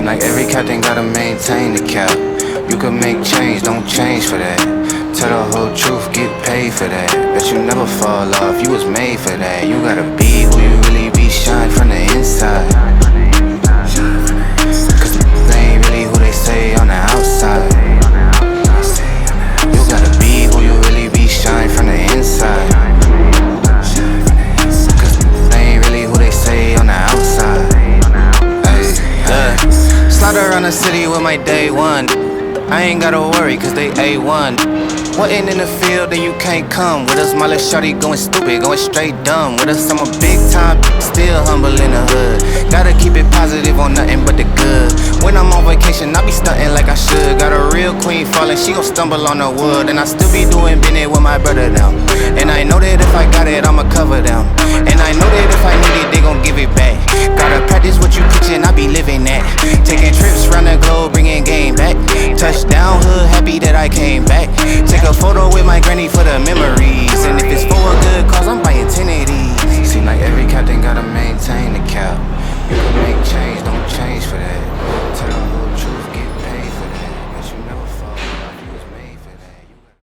Like every captain gotta maintain the cap. You can make change, don't change for that. Tell the whole truth, get paid for that. Bet you never fall off, you was made for that. You gotta be who you really be, shine from the inside. Cause they ain't really who they say on the outside. You gotta be who you really be, shine from the inside. Cause they ain't really who they say on the outside. Slide around the city with my day one. I ain't gotta worry cause they A1. Wasn't in the field then you can't come with us. My little shorty going stupid, going straight dumb with us. I'm a big time, still humble in the hood. Gotta keep it positive on nothing but the good. When I'm on vacation, I be stunting like I should. Got a real queen falling, she gon' stumble on the wood. And I still be doing business with my brother now. And I know that if I got it, I'ma cover them. And I know that if I need it, they gon' give it back. Gotta practice what you preachin', I be living that. Taking trips round the globe, bringing game back. Touchdown hood, happy that I came back. Take a photo with my granny for the memory.